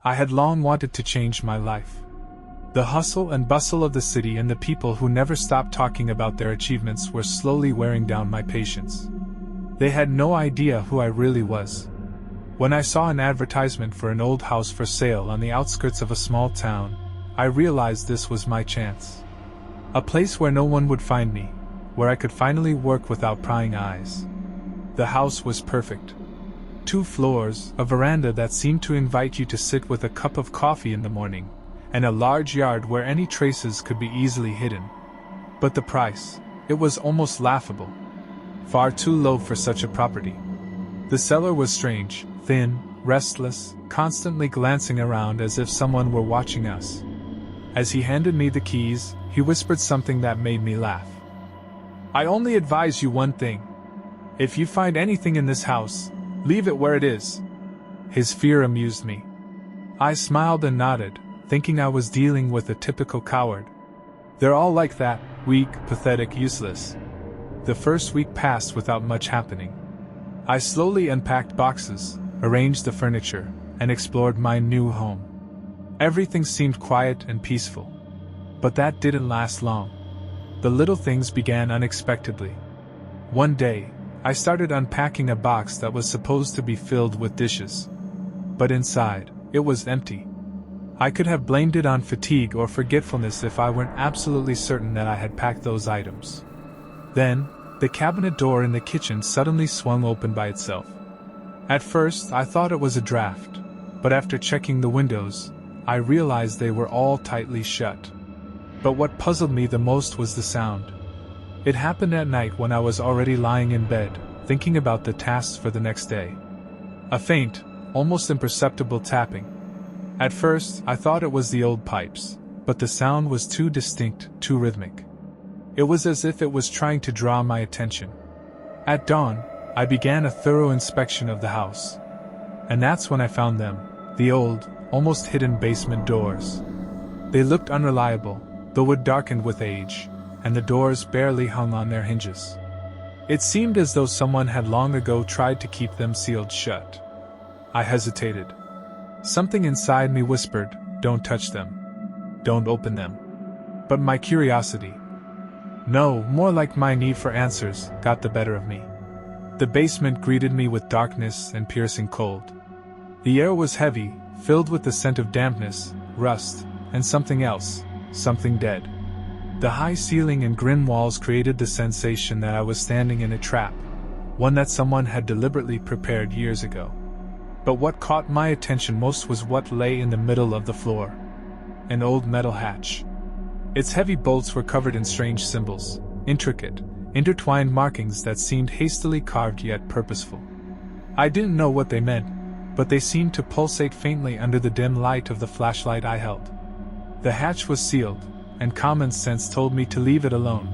I had long wanted to change my life. The hustle and bustle of the city and the people who never stopped talking about their achievements were slowly wearing down my patience. They had no idea who I really was. When I saw an advertisement for an old house for sale on the outskirts of a small town, I realized this was my chance. A place where no one would find me, where I could finally work without prying eyes. The house was perfect. 2 floors, a veranda that seemed to invite you to sit with a cup of coffee in the morning, and a large yard where any traces could be easily hidden. But the price, it was almost laughable. Far too low for such a property. The seller was strange, thin, restless, constantly glancing around as if someone were watching us. As he handed me the keys, he whispered something that made me laugh. "I only advise you one thing. If you find anything in this house, leave it where it is." His fear amused me. I smiled and nodded, thinking I was dealing with a typical coward. They're all like that, weak, pathetic, useless. The first week passed without much happening. I slowly unpacked boxes, arranged the furniture, and explored my new home. Everything seemed quiet and peaceful. But that didn't last long. The little things began unexpectedly. One day, I started unpacking a box that was supposed to be filled with dishes. But inside, it was empty. I could have blamed it on fatigue or forgetfulness if I weren't absolutely certain that I had packed those items. Then, the cabinet door in the kitchen suddenly swung open by itself. At first, I thought it was a draft, but after checking the windows, I realized they were all tightly shut. But what puzzled me the most was the sound. It happened at night when I was already lying in bed, thinking about the tasks for the next day. A faint, almost imperceptible tapping. At first, I thought it was the old pipes, but the sound was too distinct, too rhythmic. It was as if it was trying to draw my attention. At dawn, I began a thorough inspection of the house. And that's when I found them, the old, almost hidden basement doors. They looked unreliable, the wood darkened with age, and the doors barely hung on their hinges. It seemed as though someone had long ago tried to keep them sealed shut. I hesitated. Something inside me whispered, "Don't touch them. Don't open them." But my curiosity, no, more like my need for answers, got the better of me. The basement greeted me with darkness and piercing cold. The air was heavy, filled with the scent of dampness, rust, and something else, something dead. The high ceiling and grim walls created the sensation that I was standing in a trap, one that someone had deliberately prepared years ago. But what caught my attention most was what lay in the middle of the floor. An old metal hatch. Its heavy bolts were covered in strange symbols, intricate, intertwined markings that seemed hastily carved yet purposeful. I didn't know what they meant, but they seemed to pulsate faintly under the dim light of the flashlight I held. The hatch was sealed, and common sense told me to leave it alone.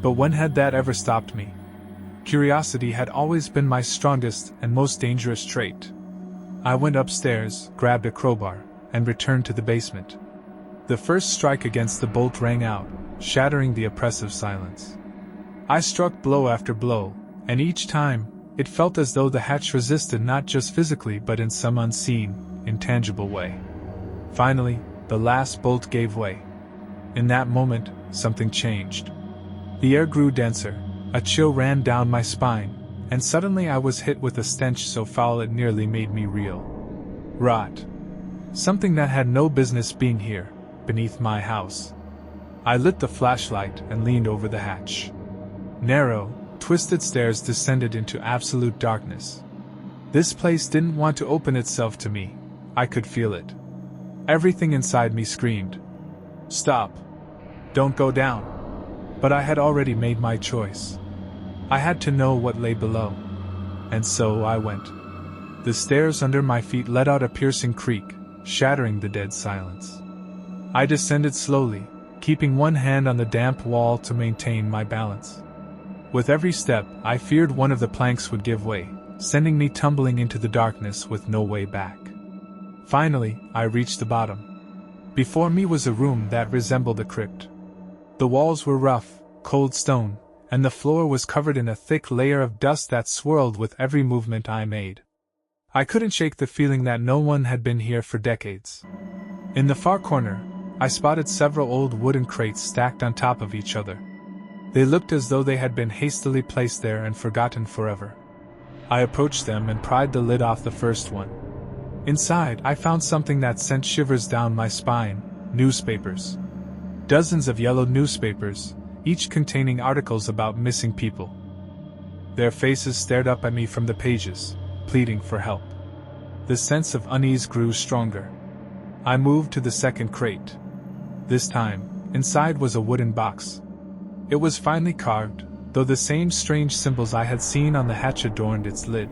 But when had that ever stopped me? Curiosity had always been my strongest and most dangerous trait. I went upstairs, grabbed a crowbar, and returned to the basement. The first strike against the bolt rang out, shattering the oppressive silence. I struck blow after blow, and each time, it felt as though the hatch resisted not just physically but in some unseen, intangible way. Finally, the last bolt gave way. In that moment, something changed. The air grew denser, a chill ran down my spine, and suddenly I was hit with a stench so foul it nearly made me reel. Rot. Something that had no business being here, beneath my house. I lit the flashlight and leaned over the hatch. Narrow, twisted stairs descended into absolute darkness. This place didn't want to open itself to me. I could feel it. Everything inside me screamed, "Stop! Don't go down!" But I had already made my choice. I had to know what lay below. And so I went. The stairs under my feet let out a piercing creak, shattering the dead silence. I descended slowly, keeping one hand on the damp wall to maintain my balance. With every step, I feared one of the planks would give way, sending me tumbling into the darkness with no way back. Finally, I reached the bottom. Before me was a room that resembled a crypt. The walls were rough, cold stone, and the floor was covered in a thick layer of dust that swirled with every movement I made. I couldn't shake the feeling that no one had been here for decades. In the far corner, I spotted several old wooden crates stacked on top of each other. They looked as though they had been hastily placed there and forgotten forever. I approached them and pried the lid off the first one. Inside, I found something that sent shivers down my spine: newspapers. Dozens of yellow newspapers, each containing articles about missing people. Their faces stared up at me from the pages, pleading for help. The sense of unease grew stronger. I moved to the second crate. This time, inside was a wooden box. It was finely carved, though the same strange symbols I had seen on the hatch adorned its lid.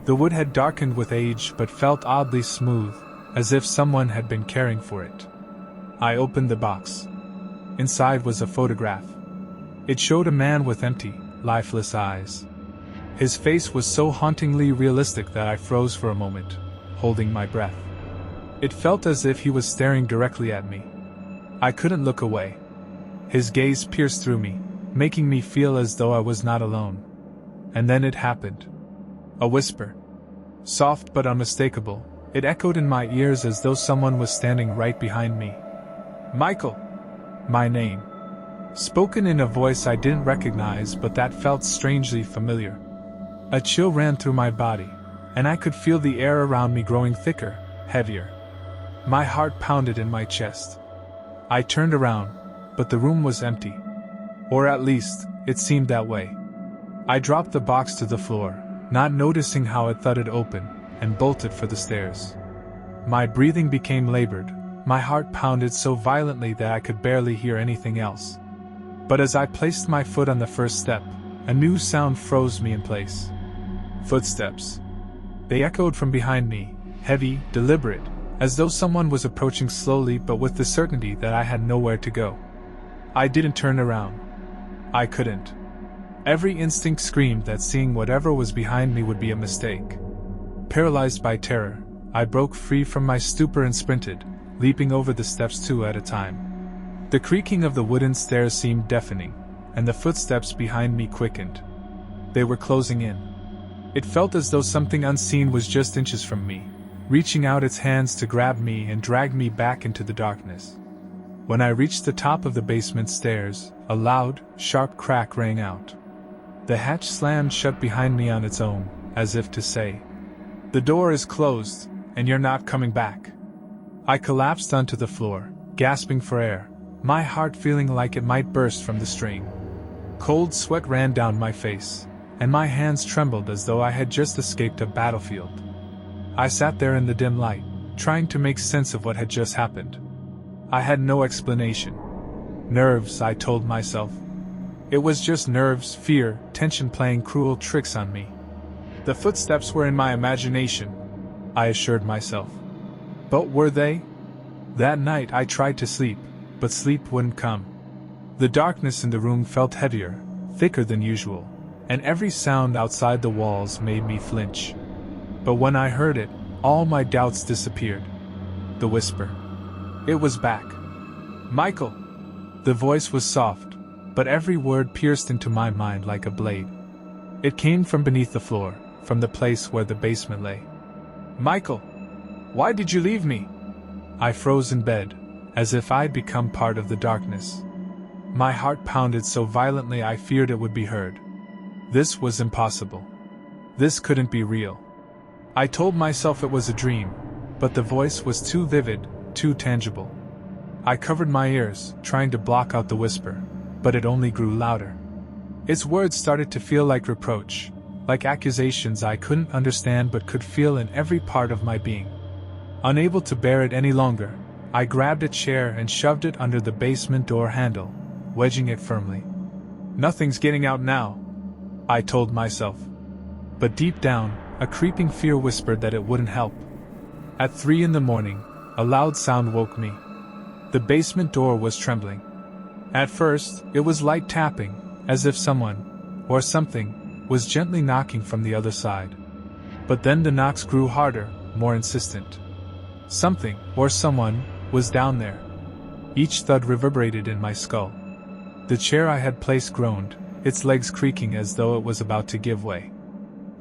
The wood had darkened with age but felt oddly smooth, as if someone had been caring for it. I opened the box. Inside was a photograph. It showed a man with empty, lifeless eyes. His face was so hauntingly realistic that I froze for a moment, holding my breath. It felt as if he was staring directly at me. I couldn't look away. His gaze pierced through me, making me feel as though I was not alone. And then it happened. A whisper. Soft but unmistakable, it echoed in my ears as though someone was standing right behind me. Michael! My name. Spoken in a voice I didn't recognize but that felt strangely familiar. A chill ran through my body, and I could feel the air around me growing thicker, heavier. My heart pounded in my chest. I turned around, but the room was empty. Or at least, it seemed that way. I dropped the box to the floor, not noticing how it thudded open, and bolted for the stairs. My breathing became labored, my heart pounded so violently that I could barely hear anything else. But as I placed my foot on the first step, a new sound froze me in place. Footsteps. They echoed from behind me, heavy, deliberate, as though someone was approaching slowly but with the certainty that I had nowhere to go. I didn't turn around. I couldn't. Every instinct screamed that seeing whatever was behind me would be a mistake. Paralyzed by terror, I broke free from my stupor and sprinted, leaping over the steps two at a time. The creaking of the wooden stairs seemed deafening, and the footsteps behind me quickened. They were closing in. It felt as though something unseen was just inches from me, reaching out its hands to grab me and drag me back into the darkness. When I reached the top of the basement stairs, a loud, sharp crack rang out. The hatch slammed shut behind me on its own, as if to say, "The door is closed, and you're not coming back." I collapsed onto the floor, gasping for air, my heart feeling like it might burst from the strain. Cold sweat ran down my face, and my hands trembled as though I had just escaped a battlefield. I sat there in the dim light, trying to make sense of what had just happened. I had no explanation. Nerves, I told myself. It was just nerves, fear, tension playing cruel tricks on me. The footsteps were in my imagination, I assured myself. But were they? That night I tried to sleep, but sleep wouldn't come. The darkness in the room felt heavier, thicker than usual, and every sound outside the walls made me flinch. But when I heard it, all my doubts disappeared. The whisper. It was back. Michael! The voice was soft, but every word pierced into my mind like a blade. It came from beneath the floor, from the place where the basement lay. Michael! Why did you leave me? I froze in bed, as if I'd become part of the darkness. My heart pounded so violently I feared it would be heard. This was impossible. This couldn't be real. I told myself it was a dream, but the voice was too vivid, too tangible. I covered my ears, trying to block out the whisper, but it only grew louder. Its words started to feel like reproach, like accusations I couldn't understand but could feel in every part of my being. Unable to bear it any longer, I grabbed a chair and shoved it under the basement door handle, wedging it firmly. Nothing's getting out now, I told myself. But deep down, a creeping fear whispered that it wouldn't help. At 3 a.m, a loud sound woke me. The basement door was trembling. At first, it was light tapping, as if someone, or something, was gently knocking from the other side. But then the knocks grew harder, more insistent. Something, or someone, was down there. Each thud reverberated in my skull. The chair I had placed groaned, its legs creaking as though it was about to give way.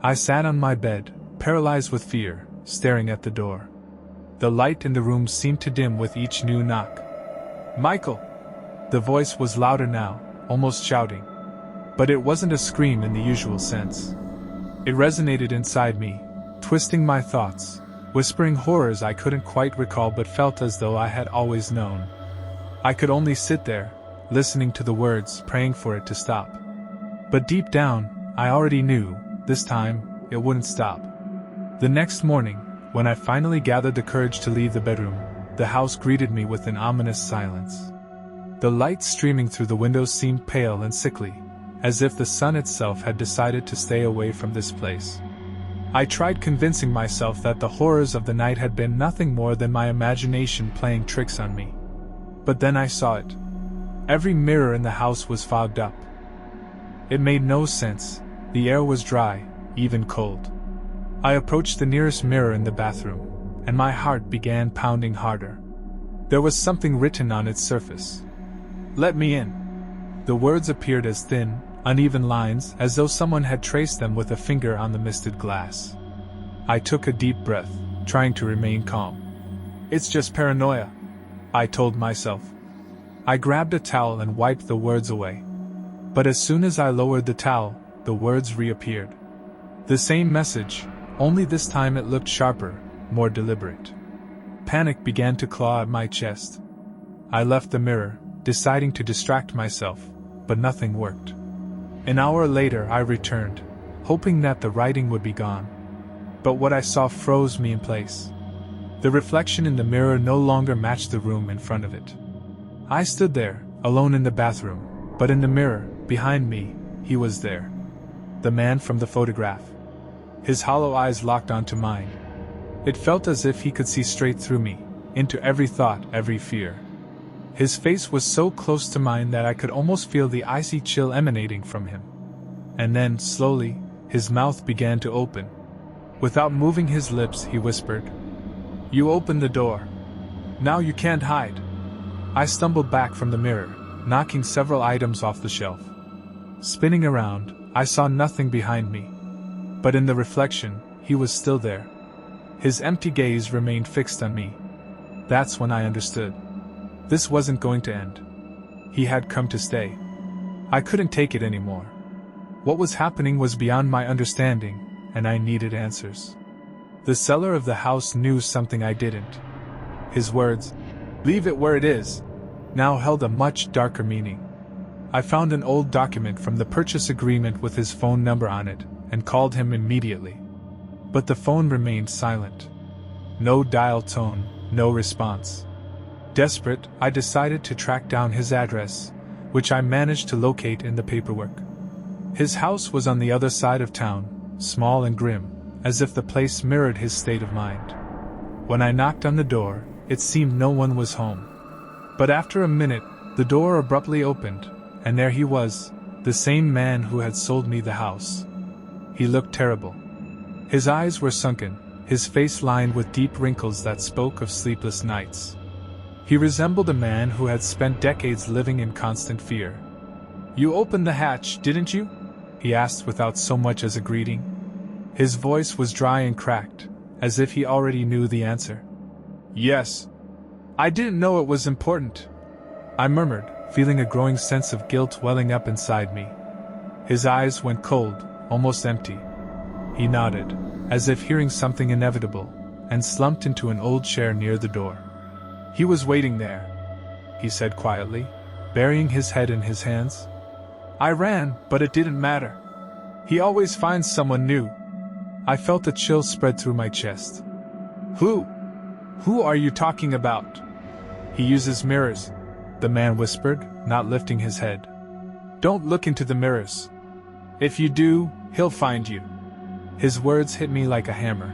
I sat on my bed, paralyzed with fear, staring at the door. The light in the room seemed to dim with each new knock. "Michael!" The voice was louder now, almost shouting. But it wasn't a scream in the usual sense. It resonated inside me, twisting my thoughts, whispering horrors I couldn't quite recall but felt as though I had always known. I could only sit there, listening to the words, praying for it to stop. But deep down, I already knew, this time, it wouldn't stop. The next morning, when I finally gathered the courage to leave the bedroom, the house greeted me with an ominous silence. The light streaming through the windows seemed pale and sickly, as if the sun itself had decided to stay away from this place. I tried convincing myself that the horrors of the night had been nothing more than my imagination playing tricks on me. But then I saw it. Every mirror in the house was fogged up. It made no sense. The air was dry, even cold. I approached the nearest mirror in the bathroom, and my heart began pounding harder. There was something written on its surface. "Let me in." The words appeared as thin, uneven lines, as though someone had traced them with a finger on the misted glass. I took a deep breath, trying to remain calm. "It's just paranoia," I told myself. I grabbed a towel and wiped the words away. But as soon as I lowered the towel, the words reappeared. The same message, only this time it looked sharper, more deliberate. Panic began to claw at my chest. I left the mirror, deciding to distract myself, but nothing worked. An hour later I returned, hoping that the writing would be gone. But what I saw froze me in place. The reflection in the mirror no longer matched the room in front of it. I stood there, alone in the bathroom, but in the mirror, behind me, he was there. The man from the photograph. His hollow eyes locked onto mine. It felt as if he could see straight through me, into every thought, every fear. His face was so close to mine that I could almost feel the icy chill emanating from him. And then, slowly, his mouth began to open. Without moving his lips, he whispered, "You opened the door. Now you can't hide." I stumbled back from the mirror, knocking several items off the shelf. Spinning around, I saw nothing behind me. But in the reflection, he was still there. His empty gaze remained fixed on me. That's when I understood. This wasn't going to end. He had come to stay. I couldn't take it anymore. What was happening was beyond my understanding, and I needed answers. The seller of the house knew something I didn't. His words, "Leave it where it is," now held a much darker meaning. I found an old document from the purchase agreement with his phone number on it, and called him immediately. But the phone remained silent. No dial tone, no response. Desperate, I decided to track down his address, which I managed to locate in the paperwork. His house was on the other side of town, small and grim, as if the place mirrored his state of mind. When I knocked on the door, it seemed no one was home. But after a minute, the door abruptly opened, and there he was, the same man who had sold me the house. He looked terrible. His eyes were sunken, his face lined with deep wrinkles that spoke of sleepless nights. He resembled a man who had spent decades living in constant fear. "You opened the hatch, didn't you?" he asked without so much as a greeting. His voice was dry and cracked, as if he already knew the answer. "Yes. I didn't know it was important," I murmured, feeling a growing sense of guilt welling up inside me. His eyes went cold, almost empty. He nodded, as if hearing something inevitable, and slumped into an old chair near the door. "He was waiting there," he said quietly, burying his head in his hands. "I ran, but it didn't matter. He always finds someone new." I felt a chill spread through my chest. Who are you talking about?" "He uses mirrors," the man whispered, not lifting his head. "Don't look into the mirrors. If you do, he'll find you." His words hit me like a hammer.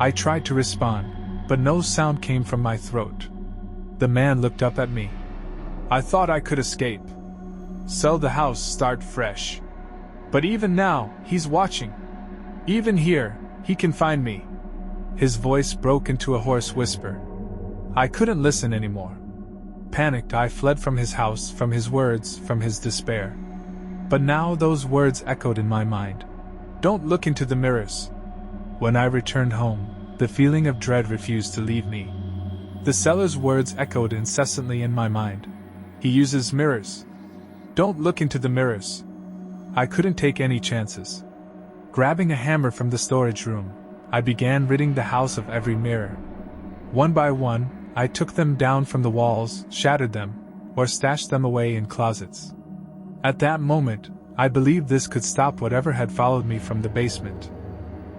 I tried to respond, but no sound came from my throat. The man looked up at me. "I thought I could escape. Sell the house, start fresh. But even now, he's watching. Even here, he can find me." His voice broke into a hoarse whisper. I couldn't listen anymore. Panicked, I fled from his house, from his words, from his despair. But now those words echoed in my mind. "Don't look into the mirrors. When I returned home, the feeling of dread refused to leave me. The seller's words echoed incessantly in my mind. He uses mirrors. Don't look into the mirrors. I couldn't take any chances. Grabbing a hammer from the storage room, I began ridding the house of every mirror. One by one, I took them down from the walls, shattered them, or stashed them away in closets. At that moment, I believed this could stop whatever had followed me from the basement.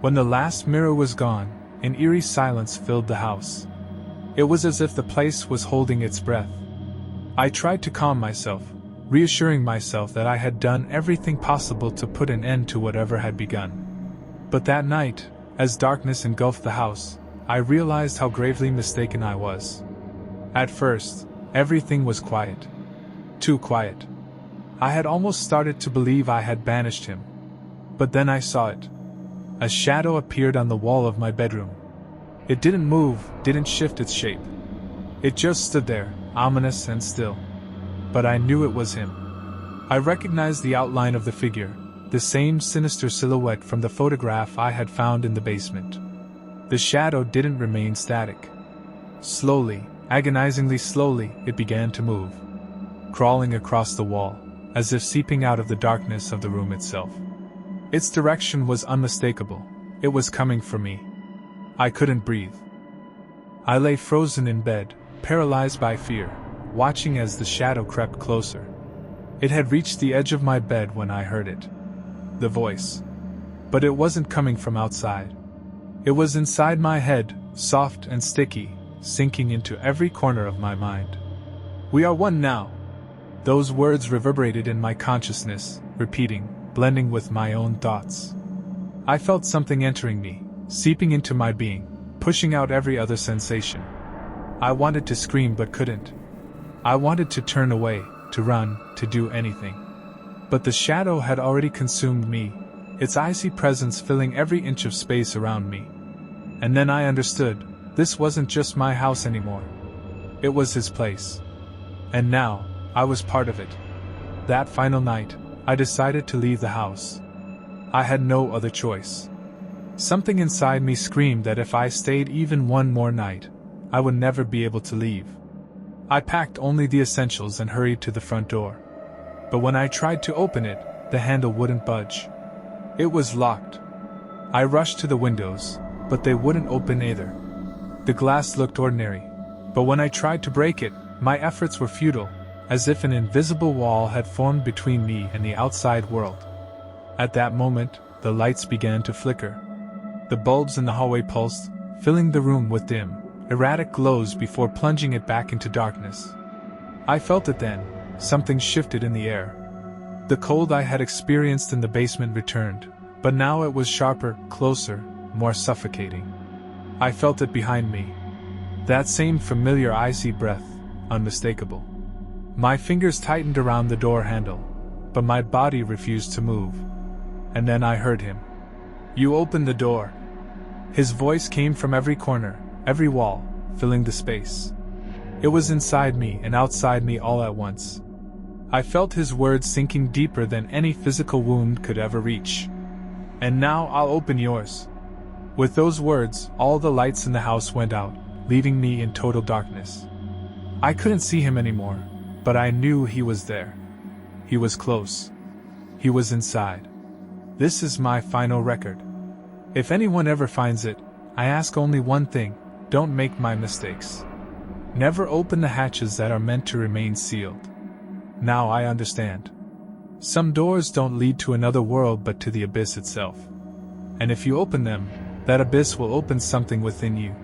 When the last mirror was gone, an eerie silence filled the house. It was as if the place was holding its breath. I tried to calm myself, reassuring myself that I had done everything possible to put an end to whatever had begun. But that night, as darkness engulfed the house, I realized how gravely mistaken I was. At first, everything was quiet. Too quiet. I had almost started to believe I had banished him. But then I saw it. A shadow appeared on the wall of my bedroom. It didn't move, didn't shift its shape. It just stood there, ominous and still. But I knew it was him. I recognized the outline of the figure, the same sinister silhouette from the photograph I had found in the basement. The shadow didn't remain static. Slowly, agonizingly slowly, it began to move. Crawling across the wall, as if seeping out of the darkness of the room itself. Its direction was unmistakable. It was coming for me. I couldn't breathe. I lay frozen in bed, paralyzed by fear, watching as the shadow crept closer. It had reached the edge of my bed when I heard it. The voice. But it wasn't coming from outside. It was inside my head, soft and sticky, sinking into every corner of my mind. We are one now. Those words reverberated in my consciousness, repeating, blending with my own thoughts. I felt something entering me, seeping into my being, pushing out every other sensation. I wanted to scream but couldn't. I wanted to turn away, to run, to do anything. But the shadow had already consumed me, its icy presence filling every inch of space around me. And then I understood, this wasn't just my house anymore. It was his place. And now, I was part of it. That final night, I decided to leave the house. I had no other choice. Something inside me screamed that if I stayed even one more night, I would never be able to leave. I packed only the essentials and hurried to the front door. But when I tried to open it, the handle wouldn't budge. It was locked. I rushed to the windows, but they wouldn't open either. The glass looked ordinary, but when I tried to break it, my efforts were futile, as if an invisible wall had formed between me and the outside world. At that moment, the lights began to flicker. The bulbs in the hallway pulsed, filling the room with dim, erratic glows before plunging it back into darkness. I felt it then. Something shifted in the air. The cold I had experienced in the basement returned, but now it was sharper, closer, more suffocating. I felt it behind me. That same familiar icy breath, unmistakable. My fingers tightened around the door handle, but my body refused to move. And then I heard him. "You open the door." His voice came from every corner, every wall, filling the space. It was inside me and outside me all at once. I felt his words sinking deeper than any physical wound could ever reach. "And now I'll open yours." With those words, all the lights in the house went out, leaving me in total darkness. I couldn't see him anymore, but I knew he was there. He was close. He was inside. This is my final record. If anyone ever finds it, I ask only one thing: don't make my mistakes. Never open the hatches that are meant to remain sealed. Now I understand. Some doors don't lead to another world but to the abyss itself. And if you open them, that abyss will open something within you.